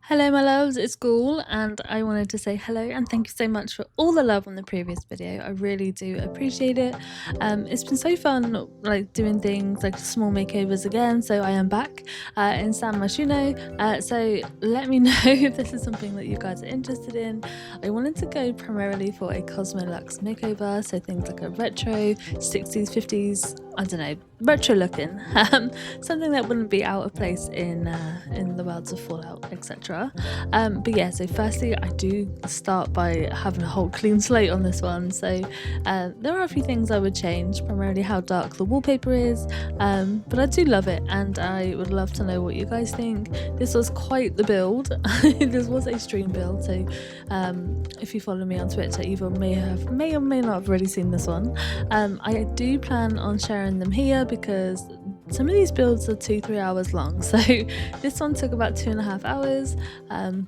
Hello my loves, it's Ghoul and I wanted to say hello and thank you so much for all the love on the previous video. I really do appreciate it. It's been so fun like doing things like small makeovers again, so I am back in Myshuno. So let me know if this is something that you guys are interested in. I wanted to go primarily for a CosmoLux makeover, so things like a retro, 60s, 50s, I don't know, retro looking, something that wouldn't be out of place in the worlds of Fallout, etc. But yeah, so firstly, I do start by having a whole clean slate on this one. So there are a few things I would change, primarily how dark the wallpaper is, but I do love it, and I would love to know what you guys think. This was quite the build. This was a stream build, so if you follow me on Twitter, you may or may not have already seen this one. I do plan on sharing them here because some of these builds are 2-3 hours long, so this one took about 2.5 hours,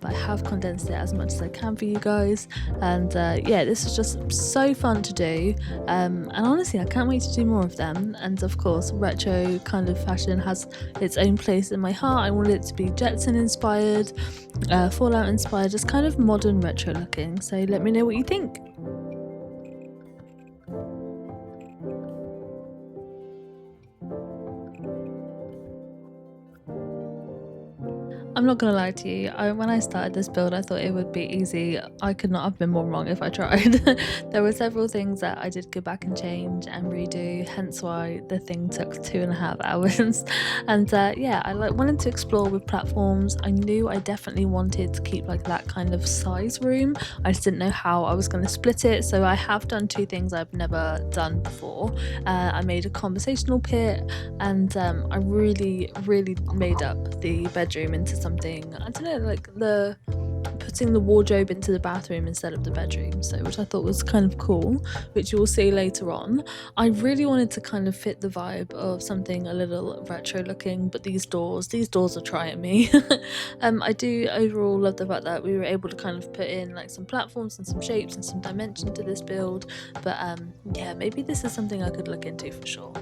but I have condensed it as much as I can for you guys. And yeah, this is just so fun to do, and honestly I can't wait to do more of them. And of course, retro kind of fashion has its own place in my heart. I want it to be Jetson inspired, Fallout inspired, just kind of modern retro looking. So let me know what you think. I'm not gonna lie to you, when I started this build I thought it would be easy. I could not have been more wrong if I tried. There were several things that I did go back and change and redo, hence why the thing took 2.5 hours. And yeah, I wanted to explore with platforms. I knew I definitely wanted to keep like that kind of size room. I just didn't know how I was going to split it, so I have done two things I've never done before. I made a conversational pit, and I really made up the bedroom into something, I don't know, like putting the wardrobe into the bathroom instead of the bedroom, so which I thought was kind of cool, which you will see later on. I really wanted to kind of fit the vibe of something a little retro looking, but these doors are trying me. I do overall love the fact that we were able to kind of put in like some platforms and some shapes and some dimension to this build, but yeah, maybe this is something I could look into for sure.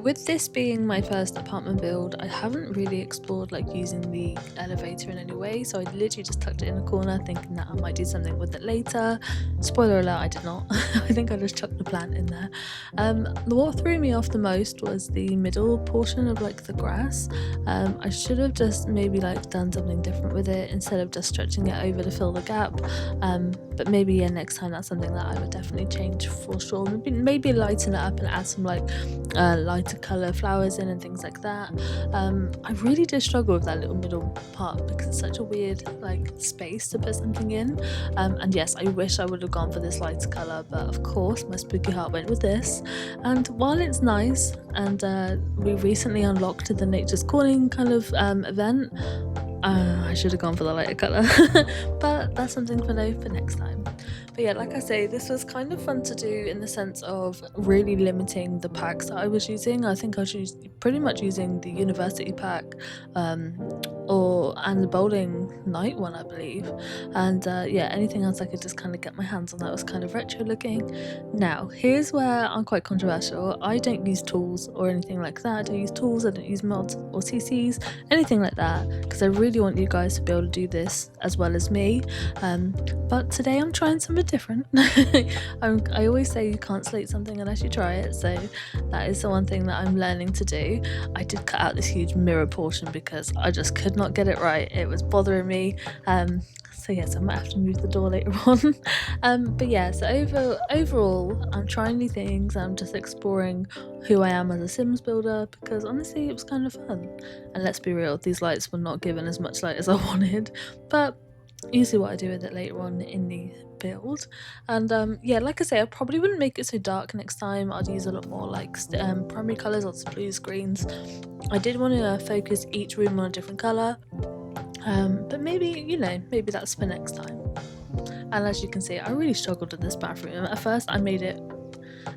With this being my first apartment build, I haven't really explored like using the elevator in any way, so I literally just tucked it in a corner thinking that I might do something with it later. Spoiler alert, I did not. I think I just chucked the plant in there. What threw me off the most was the middle portion of like the grass. I should have just maybe like done something different with it instead of just stretching it over to fill the gap. But maybe yeah, next time that's something that I would definitely change for sure. Maybe lighten it up and add some like lighter colour flowers in and things like that. I really did struggle with that little middle part because it's such a weird like space to put something in. And yes, I wish I would have gone for this lighter colour, but of course my spooky heart went with this. And while it's nice, and we recently unlocked the Nature's Calling kind of event, I should have gone for the lighter colour, but that's something for next time. But yeah, like I say, this was kind of fun to do in the sense of really limiting the packs that I was using. I think I was pretty much using the university pack, and the bowling night one, I believe. And yeah, anything else I could just kind of get my hands on that was kind of retro looking. Now, here's where I'm quite controversial. I don't use tools or anything like that. I don't use tools, I don't use mods or CCs, anything like that, because I really want you guys to be able to do this as well as me. But today I'm trying something different. I always say you can't slate something unless you try it, so that is the one thing that I'm learning to do. I did cut out this huge mirror portion because I just could not get it right. It was bothering me. So yes, I might have to move the door later on. But yeah, so overall, I'm trying new things. I'm just exploring who I am as a Sims builder because honestly, it was kind of fun. And let's be real, these lights were not given as much light as I wanted, but you see what I do with it later on in the build. And yeah, like I say, I probably wouldn't make it so dark next time. I'd use a lot more like primary colours, lots of blues, greens. I did want to focus each room on a different colour, but maybe, you know, maybe that's for next time. And as you can see, I really struggled with this bathroom. At first I made it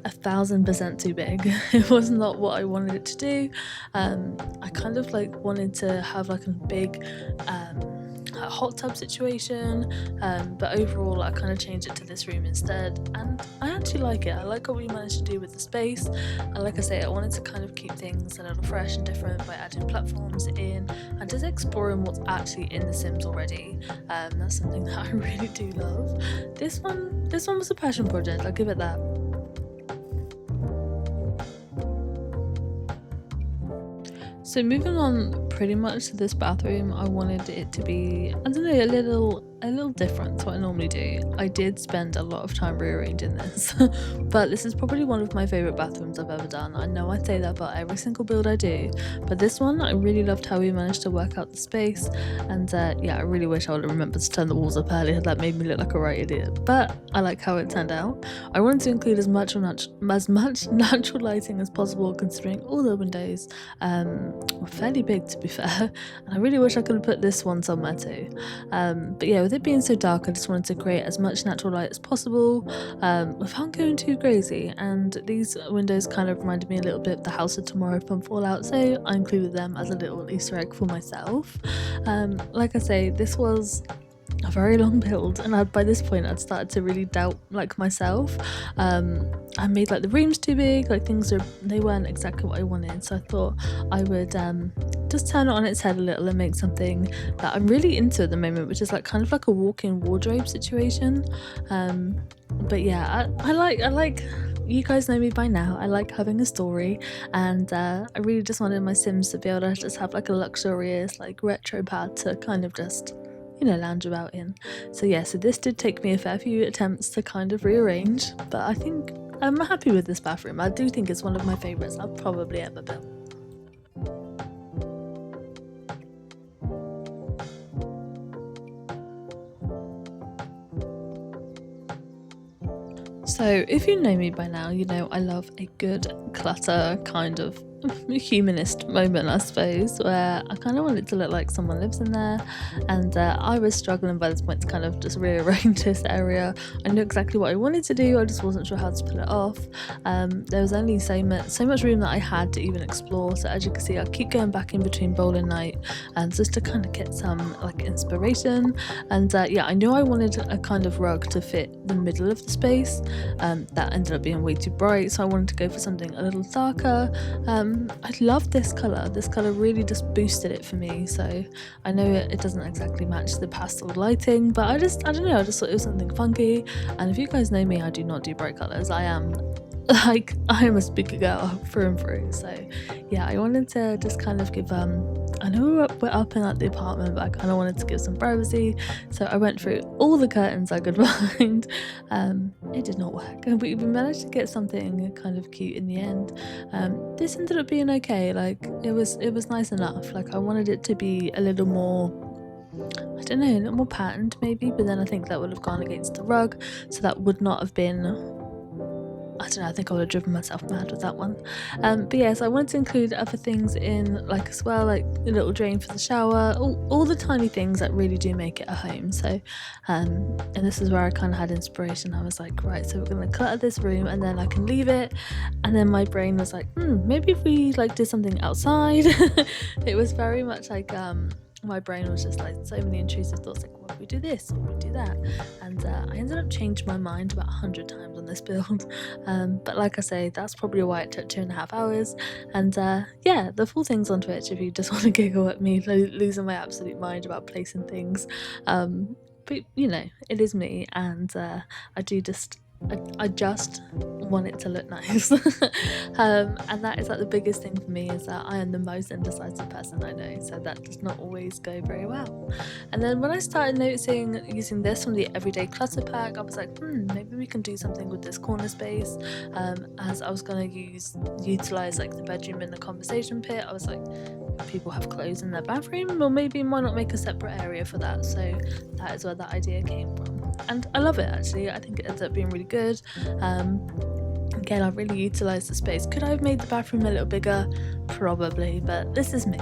1000% too big. It was not what I wanted it to do. I kind of like wanted to have like a big hot tub situation, but overall I kind of changed it to this room instead, and I actually like it. I like what we managed to do with the space, and like I say, I wanted to kind of keep things a little fresh and different by adding platforms in and just exploring what's actually in The Sims already. That's something that I really do love. This one was a passion project, I'll give it that. So moving on pretty much to this bathroom, I wanted it to be, I don't know, a little different to what I normally do. I did spend a lot of time rearranging this, but this is probably one of my favourite bathrooms I've ever done. I know I say that about every single build I do, but this one, I really loved how we managed to work out the space, and yeah, I really wish I would have remembered to turn the walls up earlier. That made me look like a right idiot, but I like how it turned out. I wanted to include as much natural lighting as possible, considering all the windows were fairly big, to be fair, and I really wish I could have put this one somewhere too. But yeah, with it being so dark, I just wanted to create as much natural light as possible without going too crazy, and these windows kind of reminded me a little bit of the House of Tomorrow from Fallout, so I included them as a little Easter egg for myself. Like I say, this was a very long build, and by this point I'd started to really doubt like myself. I made like the rooms too big, like they weren't exactly what I wanted, so I thought I would just turn it on its head a little and make something that I'm really into at the moment, which is like kind of like a walk-in wardrobe situation. But yeah, I like, you guys know me by now, I like having a story, and I really just wanted my Sims to be able to just have like a luxurious like retro pad to kind of just, you know, lounge about in. So yeah, so this did take me a fair few attempts to kind of rearrange, but I think I'm happy with this bathroom. I do think it's one of my favourites I've probably ever built. So if you know me by now, you know I love a good clutter kind of humanist moment, I suppose, where I kind of want it to look like someone lives in there, and I was struggling by this point to kind of just rearrange this area. I knew exactly what I wanted to do, I just wasn't sure how to pull it off. There was only so much room that I had to even explore, so as you can see I keep going back in between bowling night and just to kind of get some like inspiration. And yeah, I knew I wanted a kind of rug to fit the middle of the space. That ended up being way too bright, so I wanted to go for something a little darker. I love this colour. This colour really just boosted it for me, so I know it doesn't exactly match the pastel lighting, but I don't know, I just thought it was something funky. And if you guys know me, I do not do bright colours. I am a spooky girl through and through. So yeah, I wanted to just kind of give I know we're up in like the apartment, but I kind of wanted to give some privacy, so I went through all the curtains I could find. It did not work, but we managed to get something kind of cute in the end. This ended up being okay, like it was nice enough. Like I wanted it to be a little more, I don't know, a little more patterned maybe, but then I think that would have gone against the rug, so that would not have been, I don't know, I think I would have driven myself mad with that one. But yeah, so I wanted to include other things in, like as well, like a little drain for the shower, all the tiny things that really do make it a home. So and this is where I kind of had inspiration. I was like, right, so we're gonna clutter this room and then I can leave it. And then my brain was like, maybe if we like did something outside. It was very much like my brain was just like so many intrusive thoughts, like what if we do this or we do that, and I ended up changing my mind about 100 times on this build. But like I say, that's probably why it took 2.5 hours. And yeah, the full thing's on Twitch if you just want to giggle at me losing my absolute mind about placing things. But you know, it is me, and I just want it to look nice. And that is like the biggest thing for me, is that I am the most indecisive person I know, so that does not always go very well. And then when I started noticing using this from the everyday clutter pack, I was like, maybe we can do something with this corner space. As I was going to utilize like the bedroom and the conversation pit, I was like, people have clothes in their bathroom, or maybe why not make a separate area for that? So that is where that idea came from, and I love it actually. I think it ends up being really good. Again, I really utilised the space. Could I have made the bathroom a little bigger? Probably, but this is me.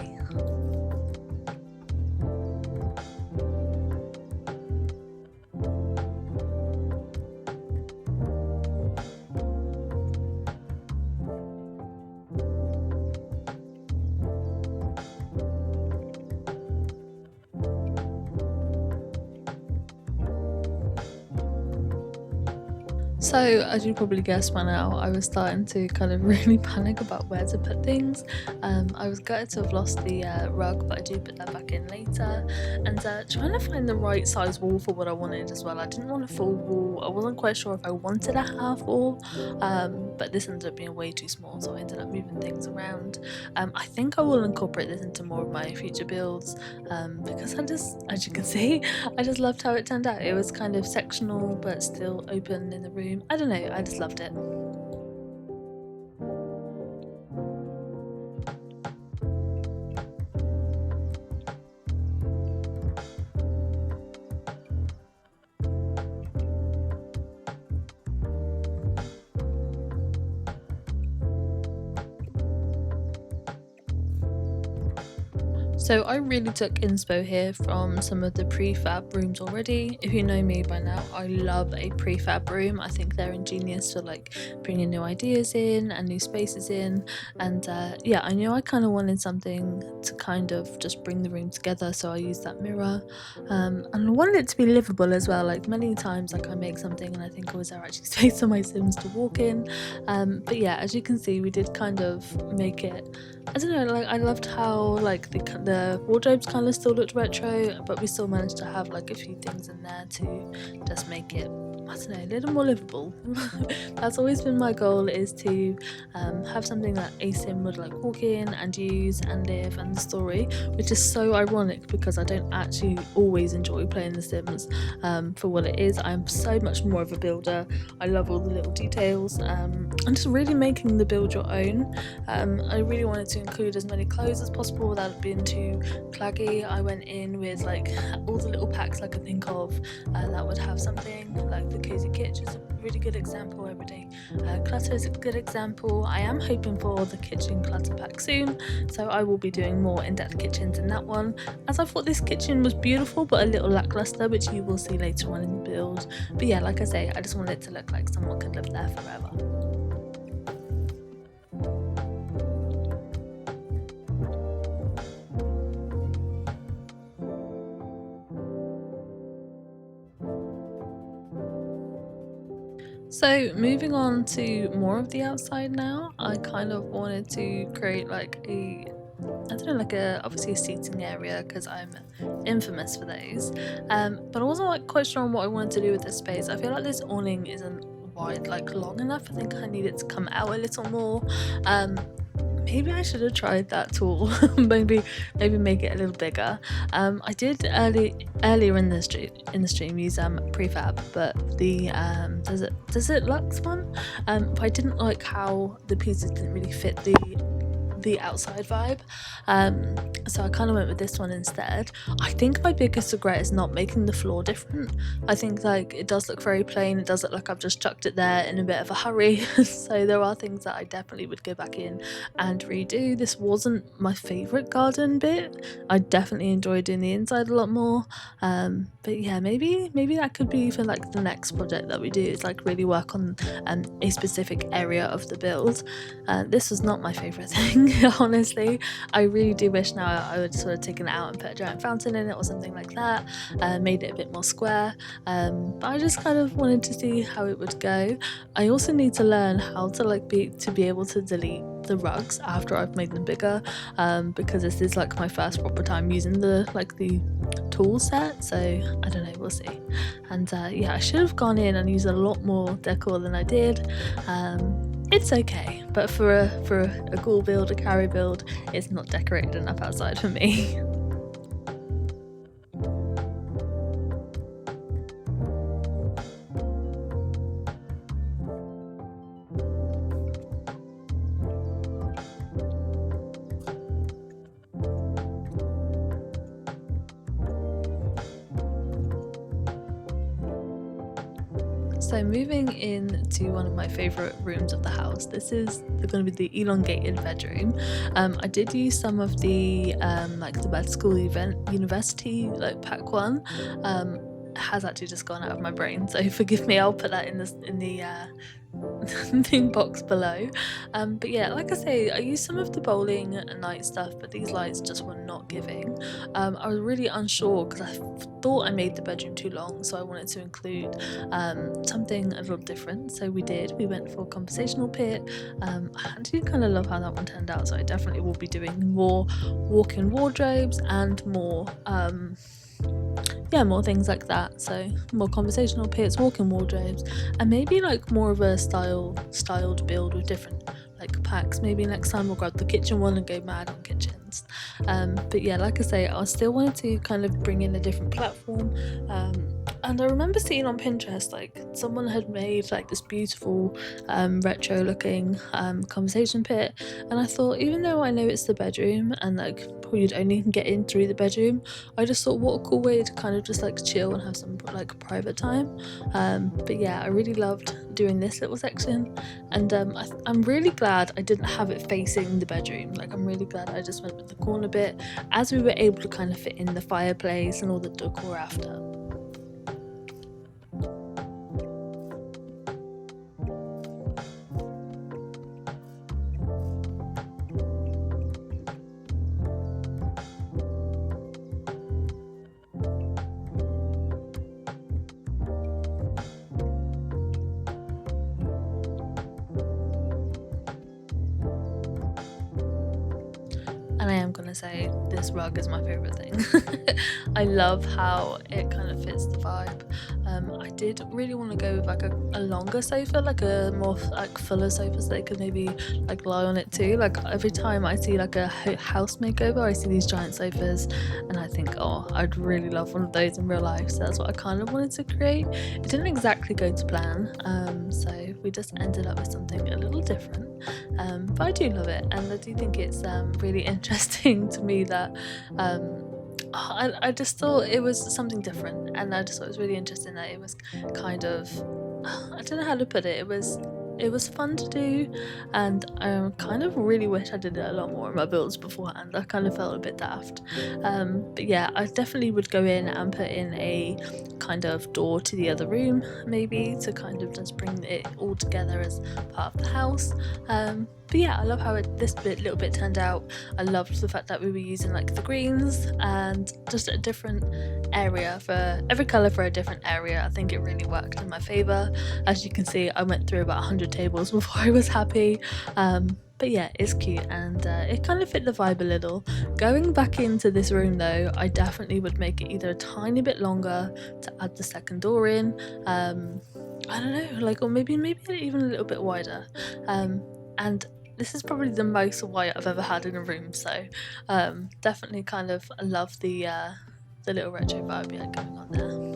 So, as you probably guessed by now, I was starting to kind of really panic about where to put things. I was gutted to have lost the rug, but I do put that back in later. And trying to find the right size wall for what I wanted as well. I didn't want a full wall. I wasn't quite sure if I wanted a half wall, but this ended up being way too small, so I ended up moving things around. I think I will incorporate this into more of my future builds, because I just, as you can see, I just loved how it turned out. It was kind of sectional but still open in the room. I don't know, I just loved it. So I really took inspo here from some of the prefab rooms already. If you know me by now, I love a prefab room. I think they're ingenious for like bringing new ideas in and new spaces in. And yeah, I knew I kind of wanted something to kind of just bring the room together, so I used that mirror. And I wanted it to be livable as well. Like many times, like I make something and I think, oh, is there actually space for my Sims to walk in? But yeah, as you can see, we did kind of make it, I don't know, like I loved how like the wardrobes kind of still looked retro, but we still managed to have like a few things in there to just make it, I don't know, a little more livable. That's always been my goal, is to have something that a sim would like walk in and use and live and the story, which is so ironic because I don't actually always enjoy playing The Sims for what it is. I'm so much more of a builder. I love all the little details and just really making the build your own. I really wanted to include as many clothes as possible without it being too claggy. I went in with like all the little packs I could think of that would have something, like the cozy kitchen is a really good example. Everyday clutter is a good example. I am hoping for the kitchen clutter pack soon, so I will be doing more in-depth kitchens in that one, as I thought this kitchen was beautiful but a little lackluster, which you will see later on in the build. But yeah, like I say, I just want it to look like someone could live there forever. So moving on to more of the outside now, I kind of wanted to create like a, I don't know, like a, obviously a seating area because I'm infamous for those. But I wasn't like quite sure on what I wanted to do with this space. I feel like this awning isn't wide, like long enough. I think I need it to come out a little more. Maybe I should have tried that tool. maybe make it a little bigger. I did earlier in the stream use prefab, but the does it Lux one? But I didn't like how the pieces didn't really fit the outside vibe, so I kind of went with this one instead. I think my biggest regret is not making the floor different. I think like it does look very plain, it does look like I've just chucked it there in a bit of a hurry. So there are things that I definitely would go back in and redo. This wasn't my favorite garden bit. I definitely enjoyed doing the inside a lot more, but yeah, maybe that could be for like the next project that we do, is like really work on a specific area of the build. This was not my favorite thing. Honestly, I really do wish now I would sort of taken it out and put a giant fountain in it or something like that, made it a bit more square, but I just kind of wanted to see how it would go. I also need to learn how to like be able to delete the rugs after I've made them bigger, because this is like my first proper time using the tool set, so I don't know, we'll see. And yeah, I should have gone in and used a lot more decor than I did. It's okay, but for a ghoul build, a carry build, it's not decorated enough outside for me. So moving into one of my favourite rooms of the house, this is going to be the elongated bedroom. I did use some of the like the Bed School University like pack one. has actually just gone out of my brain, so forgive me. I'll put that in the the box below. But yeah, like I say, I used some of the bowling night stuff, but these lights just were not giving. I was really unsure because I thought I made the bedroom too long, so I wanted to include something a little different. So we went for a conversational pit. I do kind of love how that one turned out, so I definitely will be doing more walk-in wardrobes and more more things like that. So more conversational pits, walk-in wardrobes, and maybe like more of a styled build with different like packs. Maybe next time we'll grab the kitchen one and go mad on kitchens. But yeah, like I say, I still wanted to kind of bring in a different platform. And I remember seeing on Pinterest, like someone had made like this beautiful retro looking conversation pit, and I thought, even though I know it's the bedroom and like you'd only can get in through the bedroom, I just thought what a cool way to kind of just like chill and have some like private time. But yeah, I really loved doing this little section, and I'm really glad I didn't have it facing the bedroom. Like I'm really glad I just went with the corner bit, as we were able to kind of fit in the fireplace and all the decor after. And I am gonna say this rug is my favourite thing. I love how it kind of fits the vibe. I did really want to go with like a longer sofa, like a more like fuller sofa, so they could maybe like lie on it too. Like every time I see like a house makeover, I see these giant sofas and I think, oh, I'd really love one of those in real life. So that's what I kind of wanted to create. It didn't exactly go to plan, so we just ended up with something a little different. But I do love it, and I do think it's really interesting to me that I just thought it was something different, and I just thought it was really interesting that it was kind of, I don't know how to put it, it was fun to do, and I kind of really wish I did it a lot more in my builds beforehand. I kind of felt a bit daft. But yeah, I definitely would go in and put in a kind of door to the other room, maybe, to kind of just bring it all together as part of the house. But yeah, I love how this little bit turned out. I loved the fact that we were using like the greens and just a different area for every colour for a different area. I think it really worked in my favour. As you can see, I went through about 100 tables before I was happy. But yeah, it's cute, and it kind of fit the vibe a little. Going back into this room though, I definitely would make it either a tiny bit longer to add the second door in. I don't know, like, or maybe even a little bit wider. And this is probably the most white I've ever had in a room, so definitely kind of love the little retro vibe yeah, going on there.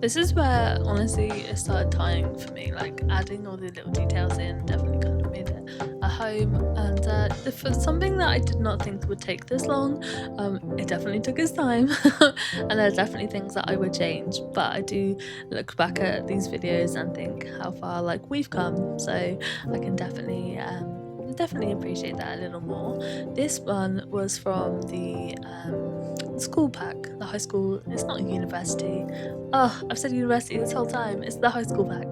This is where, honestly, it started tying for me, like adding all the little details in definitely kind of made it a home. And for something that I did not think would take this long, it definitely took its time. And there are definitely things that I would change, but I do look back at these videos and think how far like we've come, so I can definitely definitely appreciate that a little more. This one was from the school pack, the high school. It's not university. Oh, I've said university this whole time. It's the high school pack.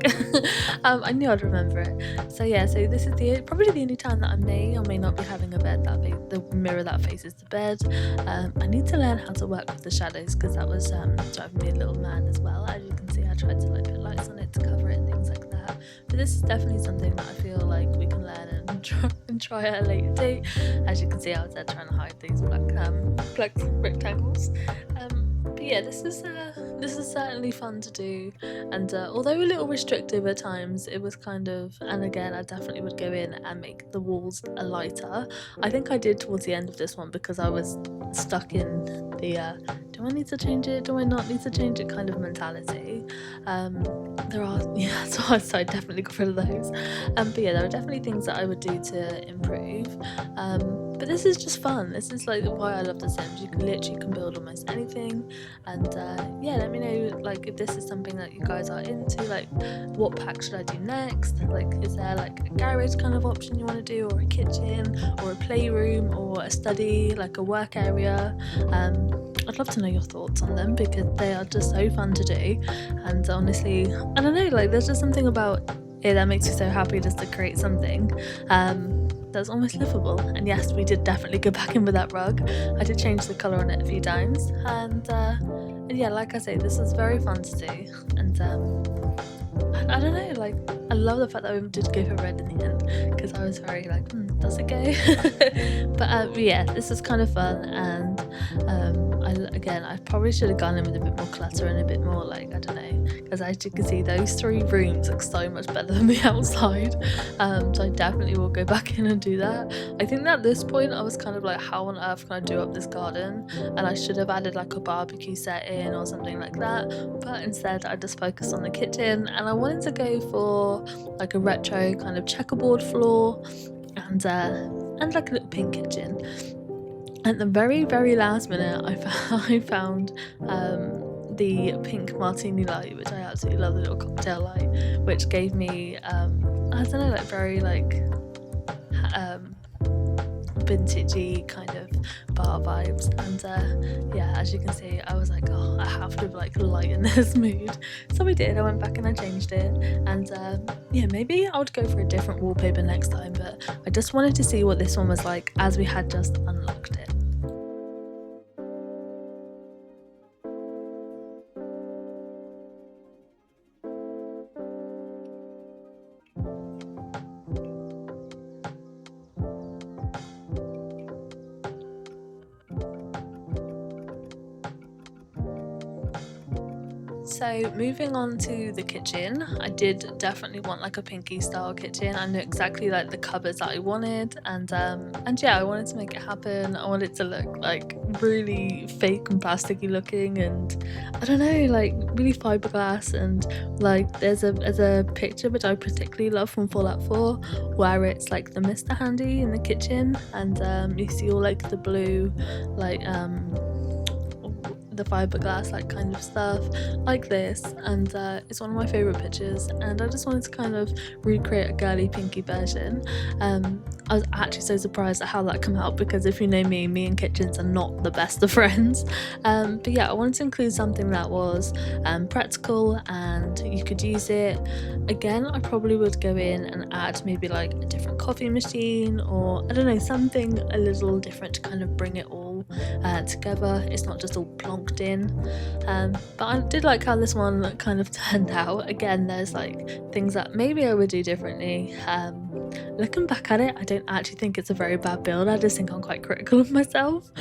I knew I'd remember it. So yeah, so this is probably the only time that I may or may not be having a bed the mirror that faces the bed. I need to learn how to work with the shadows because that was driving me a little mad as well. As you can see, I tried to like put lights on it to cover it and things like that. But this is definitely something that I feel like we can learn and try at a later date. As you can see, I was there trying to hide these black rectangles. But yeah, this is certainly fun to do, and although a little restrictive at times, it was kind of, and again, I definitely would go in and make the walls lighter. I think I did towards the end of this one because I was stuck in the do I need to change it, do I not need to change it kind of mentality. There are, yeah, so I definitely got rid of those. But yeah, there are definitely things that I would do to improve. But this is just fun. This is like why I love The Sims. You can literally build almost anything, and yeah, let me know like if this is something that you guys are into. Like, what pack should I do next? Like, is there like a garage kind of option you want to do, or a kitchen, or a playroom, or a study, like a work area? I'd love to know your thoughts on them because they are just so fun to do, and honestly, I don't know, like there's just something about it that makes me so happy just to create something that's almost livable. And yes, we did definitely go back in with that rug. I did change the colour on it a few times, and yeah, like I say, this was very fun to do, and I don't know, like I love the fact that we did go for red in the end because I was very like, does it go? But yeah, this is kind of fun, and I probably should have gone in with a bit more clutter and a bit more like, I don't know, because as you can see, those 3 rooms look so much better than the outside. So I definitely will go back in and do that. I think that at this point I was kind of like, how on earth can I do up this garden? And I should have added like a barbecue set in or something like that, but instead I just focused on the kitchen, and I wanted to go for like a retro kind of checkerboard floor and like a little pink kitchen. At the very, very last minute, I found the pink martini light, which I absolutely love, the little cocktail light, which gave me I don't know, like very like vintagey kind of bar vibes. And yeah, as you can see, I was like, oh, I have to like lighten this mood. So we did. I went back and I changed it, and yeah, maybe I would go for a different wallpaper next time, but I just wanted to see what this one was like as we had just unlocked it. So moving on to the kitchen, I did definitely want like a pinky style kitchen. I knew exactly like the cupboards that I wanted, and yeah, I wanted to make it happen. I wanted it to look like really fake and plasticky looking, and I don't know, like really fiberglass. And like there's a picture which I particularly love from Fallout 4 where it's like the Mr. Handy in the kitchen, and you see all like the blue like the fiberglass like kind of stuff like this, and it's one of my favorite pictures, and I just wanted to kind of recreate a girly pinky version. I was actually so surprised at how that came out because if you know me and kitchens are not the best of friends. But yeah, I wanted to include something that was practical and you could use it. Again, I probably would go in and add maybe like a different coffee machine, or I don't know, something a little different to kind of bring it all together. It's not just all plonked in. But I did like how this one kind of turned out. Again, there's like things that maybe I would do differently. Looking back at it, I don't actually think it's a very bad build. I just think I'm quite critical of myself.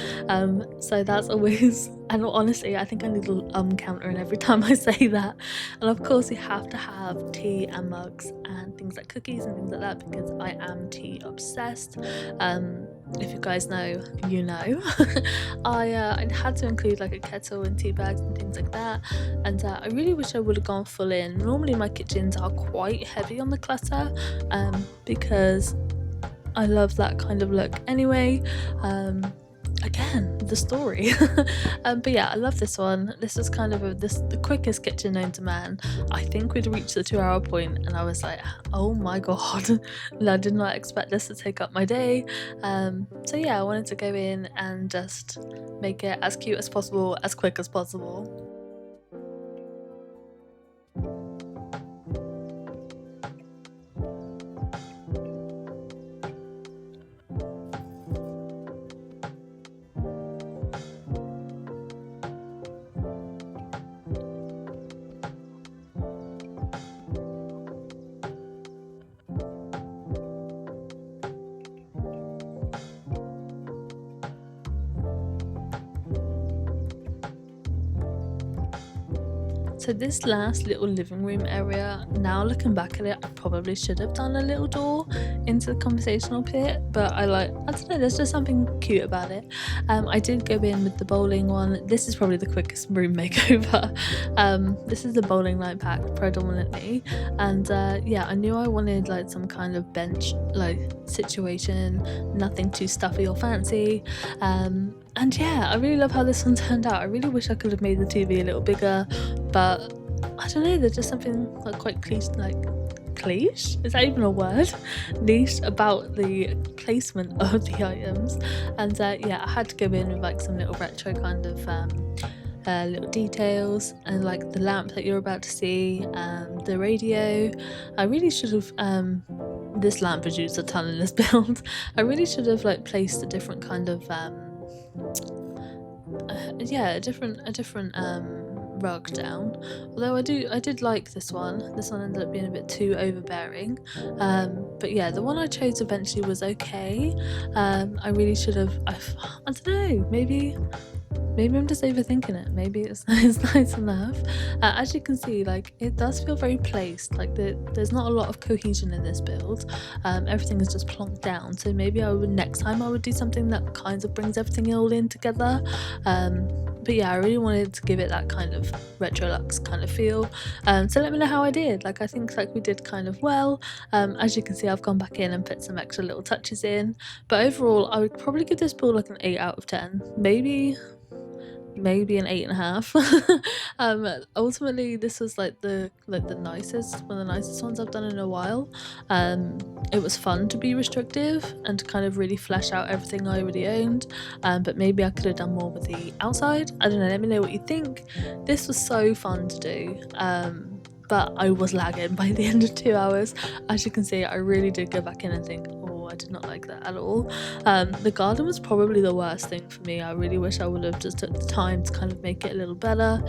So that's always, and honestly, I think I need a little counter in every time I say that. And of course, you have to have tea and mugs and things like cookies and things like that because I am tea obsessed. If you guys know, you know. I had to include like a kettle and tea bags and things like that, and I really wish I would have gone full in. Normally my kitchens are quite heavy on the clutter because I love that kind of look anyway. again, the story. But yeah, I love this one. This was kind of the quickest kitchen known to man. I think we'd reached the 2 hour point and I was like, oh my god, I did not expect this to take up my day. So yeah, I wanted to go in and just make it as cute as possible, as quick as possible. So this last little living room area, now looking back at it, I probably should have done a little door into the conversational pit, but I don't know, there's just something cute about it. I did go in with the bowling one. This is probably the quickest room makeover. This is the bowling light pack predominantly, and yeah, I knew I wanted like some kind of bench like situation, nothing too stuffy or fancy. And yeah, I really love how this one turned out. I really wish I could have made the TV a little bigger, but I don't know, there's just something like quite cliche, is that even a word? Niche about the placement of the items. And yeah, I had to go in with like some little retro kind of little details, and like the lamp that you're about to see, the radio. I really should have this lamp produced a ton in this build. I really should have like placed a different kind of yeah, a different rug down. Although I did like this one. This one ended up being a bit too overbearing. But yeah, the one I chose eventually was okay. I really should have, I don't know, maybe I'm just overthinking it. Maybe it's nice enough. As you can see, like it does feel very placed. Like there's not a lot of cohesion in this build. Everything is just plonked down. So maybe next time I would do something that kind of brings everything all in together. But yeah, I really wanted to give it that kind of retro luxe kind of feel. So let me know how I did. Like I think like we did kind of well. As you can see, I've gone back in and put some extra little touches in. But overall, I would probably give this build like an 8 out of 10. Maybe an 8.5. Ultimately this was like the nicest, one of the nicest ones I've done in a while. It was fun to be restrictive and to kind of really flesh out everything I already owned, but maybe I could have done more with the outside. I don't know, let me know what you think. This was so fun to do, but I was lagging by the end of 2 hours. As you can see, I really did go back in and think, I did not like that at all. The garden was probably the worst thing for me. I really wish I would have just took the time to kind of make it a little better.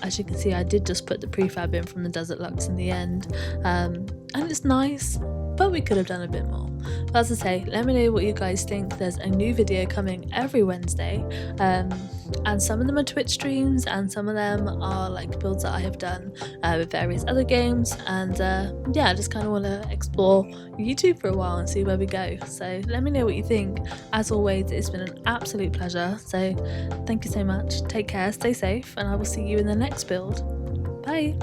As you can see, I did just put the prefab in from the Desert Luxe in the end, and it's nice, but we could have done a bit more. But as I say, let me know what you guys think. There's a new video coming every Wednesday, and some of them are Twitch streams and some of them are like builds that I have done with various other games. And yeah, I just kind of want to explore YouTube for a while and see where we go. So let me know what you think. As always, it's been an absolute pleasure. So thank you so much. Take care, stay safe, and I will see you in the next build. Bye.